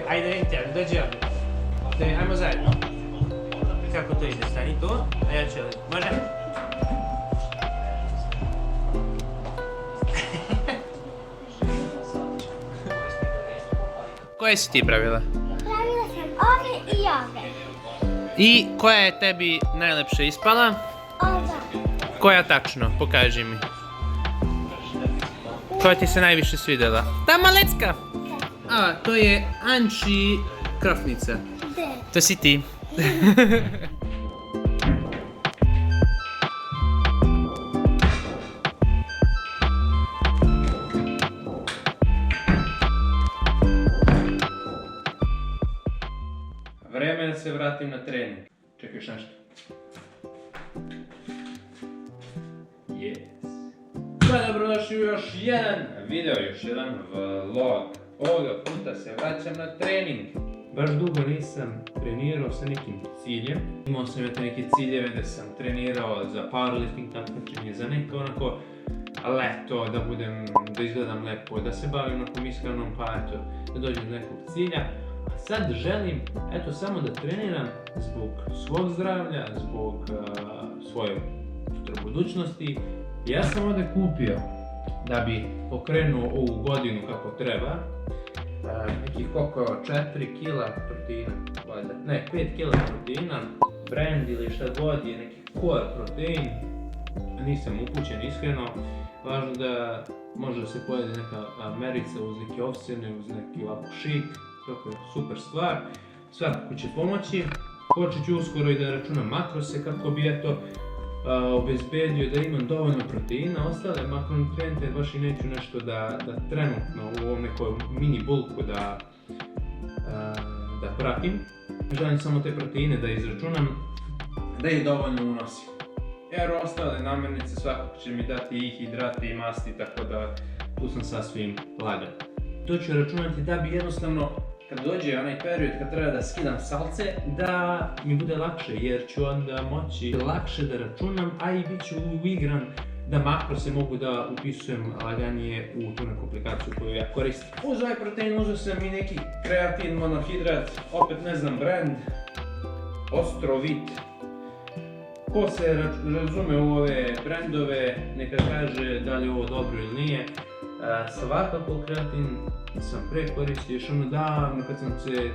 Ajde, vidite, dođi ovdje. Ajmo zajedno. Kako to ide? Stani tu, a ja ću ovdje. Može? Koje si ti pravila? Pravila sam ove i ove. I koja je tebi najlepše ispala? Ova. Koja tačno? Pokaži mi. Koja ti se najviše svidjela? Ta malecka! A, to je Anči krofnica. D. To si ti. Vreme je da se vratim na trening. Čekaš nešto? Yes. Dobrodošli u još jedan video, još jedan vlog. Ovoga puta se vraćam na trening. Baš dugo nisam trenirao sa nekim ciljem. Imao sam neke ciljeve da sam trenirao za powerlifting takmičenje, za neko onako leto, da izgledam lepo, da se bavim nekom ishranom, pa eto, da dođem do nekog cilja. A sad želim, eto, samo da treniram zbog svog zdravlja, zbog svoje budućnosti. Ja sam ovdje kupio, da bi pokrenuo ovu godinu kako treba, nekih koliko 4 kila proteina, ne, 5 kila proteina, brand ili šta god je neki core protein, nisam upućen iskreno, važno da može da se pojede neka merica uz neke ovsene, uz neki ovako šik, to je super stvar, svakako će pomoći. Počet ću uskoro i da računam makrose kako bi eto obezbedio da imam dovoljno proteina, ostale makronutriente baš i neću nešto da trenutno u ovom nekom mini bulku da pratim. Želim samo te proteine da izračunam, da ih dovoljno unosim. Jer ostale namirnice svakako će mi dati i hidrate i masti, tako da tu sam sasvim lagan. To ću računati da bi jednostavno, kad dođe onaj period kad treba da skidam salce, da mi bude lakše, jer ću onda moći lakše da računam, a i bit ću uigran da makrose mogu da upisujem laganije u tu neku aplikaciju koju ja koristim. Uz ovaj protein uzeo sam i neki kreatin monohidrat, opet ne znam brand, Ostrovit. Ko se razume u ove brandove, neka kaže da li je ovo dobro ili nije. Svakako kreatin sam pre koristio još ono davno kad sam se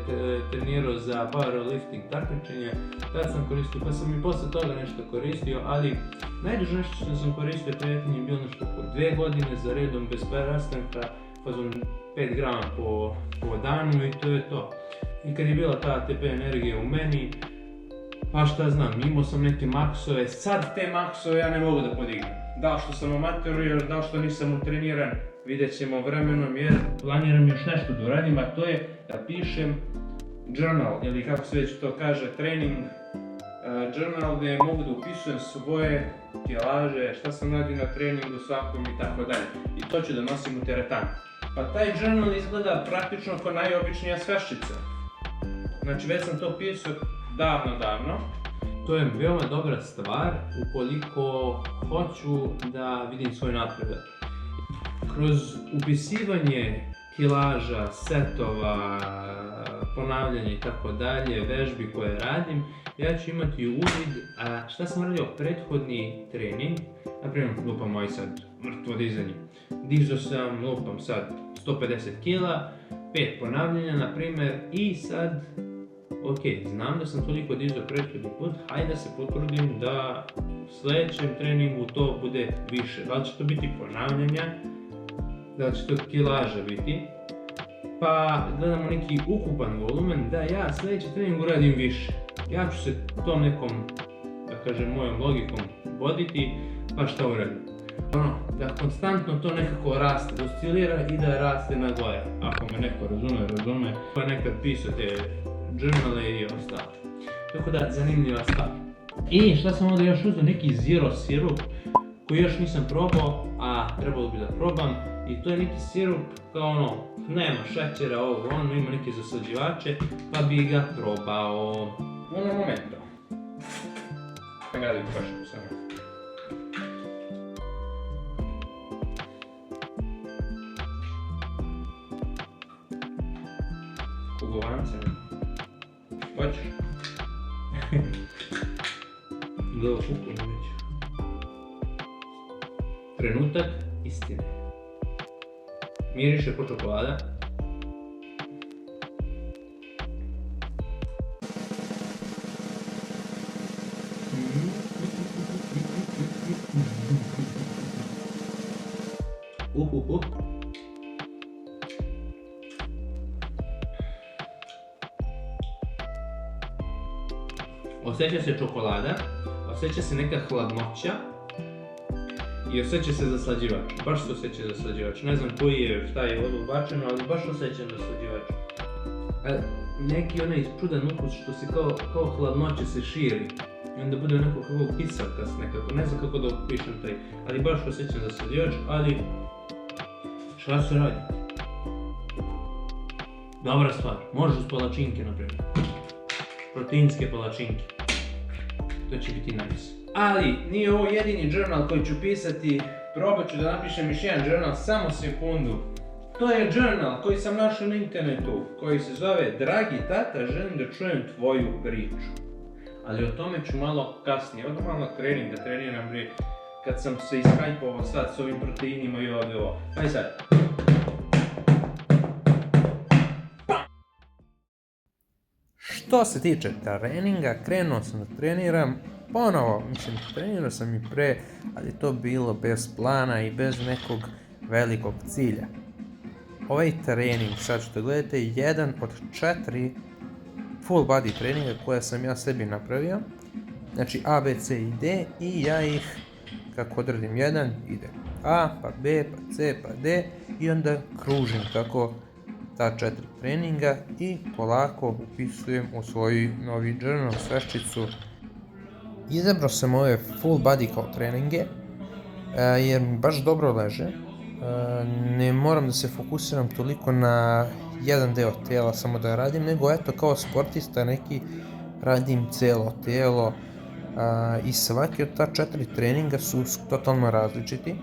trenirao za powerlifting takmičenja, tad sam koristio, pa sam i posle toga nešto koristio, ali najduže nešto što sam koristio kreatin je bilo nešto po 2 godine za redom bez prestanka, fazon 5 grama po danu i to je to. I kad je bila ta ATP energija u meni, pa šta znam, imao sam neke maksove, sad te maksove ja ne mogu da podignem. Da što sam amateur, da što nisam utreniran, vidjet ćemo vremenom jer planiram još nešto da uradim, a to je da pišem journal, ili kako se već to kaže, trening journal gdje mogu da upisujem svoje kilaže, šta sam radio na treningu svakom i tako dalje. I to ću da nosim u teretanu. Pa taj journal izgleda praktično kao najobičnija sveščica. Znači već sam to pisao davno. To je veoma dobra stvar ukoliko hoću da vidim svoj napredak. Kroz upisivanje kilaža, setova, ponavljanja i tako dalje, vežbi koje radim, ja ću imati uvid šta sam radio prethodni trening, naprimjer lupam ovaj sad mrtvo dizanje. Dizao sam, lupam sad 150 kg, 5 ponavljanja naprimjer i sad, ok, znam da sam toliko dizao prethodni put, hajde da se potrudim da u sljedećem treningu to bude više. Da li će to biti ponavljanja, da li će to kilaža biti, pa gledamo neki ukupan volumen da ja sljedeći trening uradim više. Ja ću se tom nekom, da kažem, mojom logikom voditi, pa šta uradim. Da konstantno to nekako raste, da oscilira i da raste na gore. Ako me neko razume, pa nekad pisao te journale i ostalo. Tako da, zanimljiva stvar. I šta sam ovdje još uzeo, neki zero sirup koji još nisam probao, a trebalo bi da probam. I to je neki sirup kao nema šećera, ima neke zaslađivače, pa bi ga probao. Uno momento. Pegledaj kašku samo. Kugovance. Hoćeš? Gleda kuku ne već. Trenutak istine. Miriše ko čokolada. Osjeća se čokolada, osjeća se neka hladnoća i osjeća se zaslađivač. Baš se osjeća zaslađivač. Ne znam koji je, šta je ovdje ubačeno, ali baš osjećam zaslađivač. Neki onaj čudan ukus što se kao hladnoća se širi. I onda bude onako kako kiselkas nekako, ne znam kako da opišem taj, ali baš osjećam zaslađivač, ali šta se radi? Dobra stvar, možeš uz palačinke naprimjer. Proteinske palačinke. To će biti nice. Ali, nije ovo jedini journal koji ću pisati, probat ću da napišem još jedan journal, samo sekundu. To je journal koji sam našao na internetu, koji se zove Dragi tata, želim da čujem tvoju priču. Ali o tome ću malo kasnije, od malo treninga, treniram kad sam se ishajpovao sad s ovim proteinima i ovo. Aj sad. Što se tiče treninga, krenuo sam da treniram, ponovo, trenirao sam i pre, ali to bilo bez plana i bez nekog velikog cilja. Ovaj trening, sad što gledate, je jedan od 4 full body treninga koje sam ja sebi napravio. Znači A, B, C i D i ja ih, kako odradim jedan, ide A, pa B, pa C, pa D i onda kružim tako ta 4 treninga i polako upisujem u svoj novi journal sveščicu. Izabrao sam ove full body kao treninge jer mi baš dobro leže. Ne moram da se fokusiram toliko na jedan deo tijela samo da radim, nego eto kao sportista neki radim cijelo tijelo i svaki od ta 4 treninga su totalno različiti.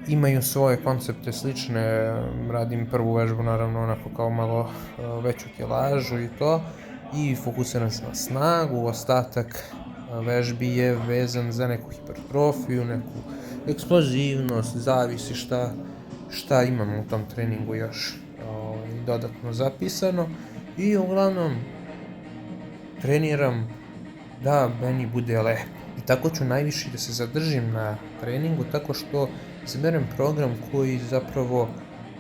Imaju svoje koncepte slične, radim prvu vežbu naravno onako kao malo veću kilažu i to i fokusiram se na snagu, ostatak vežbi je vezan za neku hipertrofiju, neku eksplozivnost, zavisi šta imam u tom treningu još dodatno zapisano i uglavnom treniram da meni bude lepo. I tako ću najviše da se zadržim na treningu tako što izaberem program koji zapravo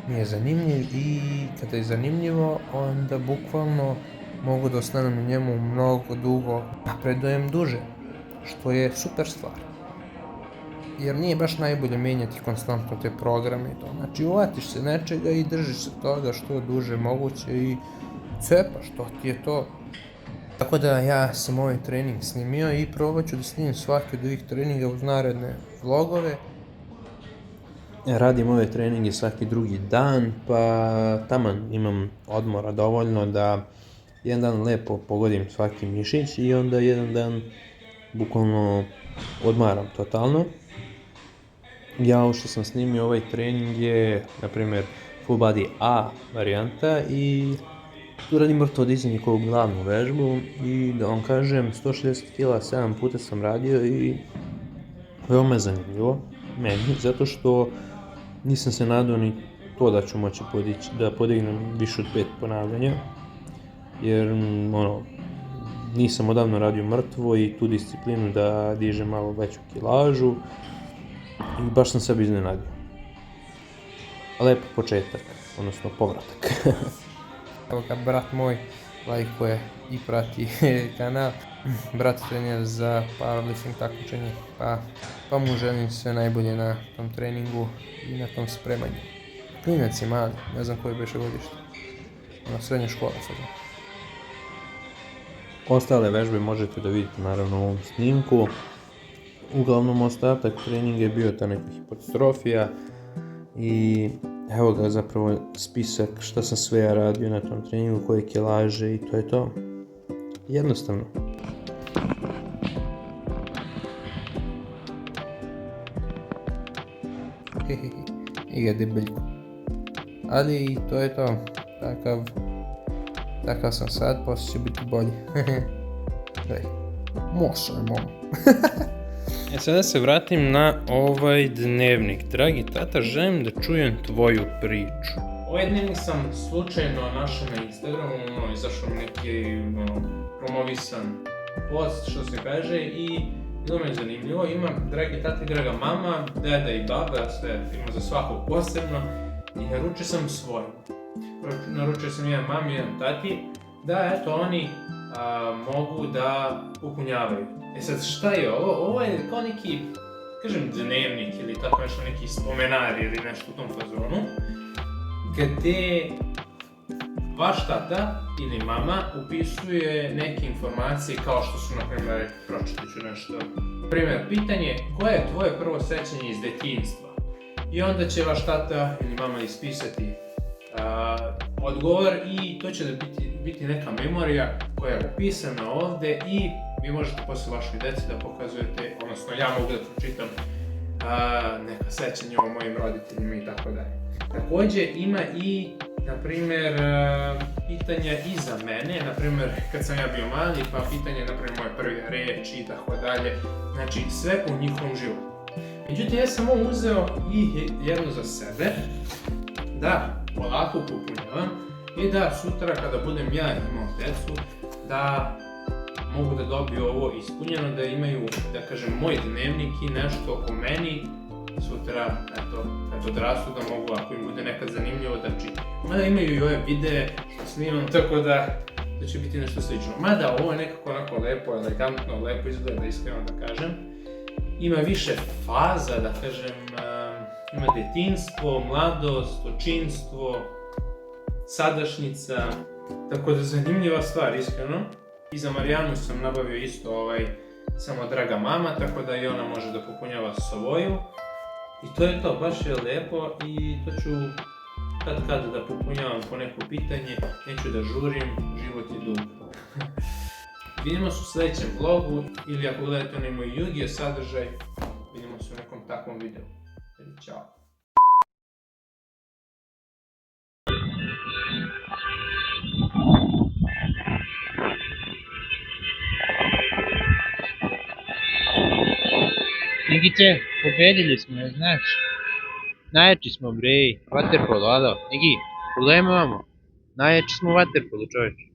mi je zanimljiv i kada je zanimljivo onda bukvalno mogu da ostanem u njemu mnogo dugo, napredujem duže, što je super stvar. Jer nije baš najbolje menjati konstantno te programe i to. Znači uvatiš se nečega i držiš se toga što duže moguće i cepaš, to ti je to. Tako da ja sam ovaj trening snimio i probat ću da snimim svaki od ovih treninga uz naredne vlogove. Radim ove treninge svaki drugi dan, pa taman imam odmora dovoljno da jedan dan lepo pogodim svaki mišić i onda jedan dan bukvalno odmaram totalno. Ja ovo što sam snimio ovaj trening je, na primjer, full body A varijanta i Tu radim mrtvo dizanje kao glavnu vežbu i da vam kažem 160 kg 7 puta sam radio i veoma je zanimljivo meni, zato što nisam se nadao ni to da ću moći da podignem više od 5 ponavljanja, jer nisam odavno radio mrtvo i tu disciplinu da dižem malo veću kilažu i baš sam sebi iznenadio. Lep početak, odnosno povratak. Evo ga brat moj lajkuje i prati kanal. Brat trenira za powerlifting takmičenje, pa mu želim sve najbolje na tom treningu i na tom spremanju. Klinac je mali, ne znam koje beše godište. Srednja škola sad. Ostale vežbe možete da vidite naravno u ovom snimku. Uglavnom ostatak treninga je bio ta neka hipertrofija i evo ga zapravo spisak šta sam sve ja radio na tom treningu, koje kilaže i to je to. Jednostavno. I ga debeljko. Ali to je to. Takav sam sad, poslije će biti bolji. Možemo. Sada se vratim na ovaj dnevnik. Dragi tata, želim da čujem tvoju priču. Ovaj dnevnik sam slučajno našao na Instagramu, izašao mi neki promovisan post, što se kaže, i bilo mi je zanimljivo. Ima dragi tata i draga mama, deda i baba, sve ima za svakog posebno, i naručio sam svoj. Naručio sam jedan mami i jedan tati, da eto oni mogu da popunjavaju. E sad, šta je ovo? Ovo je kao neki, kažem, dnevnik ili tako nešto, neki spomenar ili nešto u tom fazonu, gde vaš tata ili mama upisuje neke informacije kao što su, na primjer, pročitat ću nešto. Primjer, pitanje, koje je tvoje prvo sećanje iz detinjstva? I onda će vaš tata ili mama ispisati odgovor i to će da biti neka memorija koja je upisana ovde i vi možete posle vašoj deci da pokazujete, odnosno ja mogu da pročitam neka sećanja o mojim roditeljima i tako dalje. Takođe ima i, na primjer, pitanja i za mene, na primjer kad sam ja bio mali, pa pitanje, na primjer, moje prve reči i tako dalje, znači sve u njihovom životu. Međutim, ja sam ovo uzeo i jedno za sebe, da polako popunjavam i da sutra kada budem ja imao decu, da mogu da dobiju ovo ispunjeno, da imaju, da kažem, moj dnevnik i nešto o meni sutra, eto, kad odrastu da mogu, ako im bude nekad zanimljivo, da čitaju. Mada imaju i ove videe što snimam, tako da će biti nešto slično. Mada ovo je nekako onako lepo, elegantno, lepo izgleda, iskreno da kažem. Ima više faza, da kažem, ima detinjstvo, mladost, očinstvo, sadašnjica, tako da zanimljiva stvar, iskreno. I za Marijanu sam nabavio isto samo draga mama, tako da i ona može da popunjava svoju. I to je to, baš je lepo i to ću kad da popunjavam po neko pitanje, neću da žurim, život je dug. Vidimo se u sledećem vlogu ili ako gledate onaj moj Yu-Gi-Oh sadržaj, vidimo se u nekom takvom videu. Ćao! Nikice, pobedili smo, ne znaš? Najjači smo, bre, vaterpolo, alo, Niki, pogledajmo vamo. Najjači smo u vaterpolu, čovječ.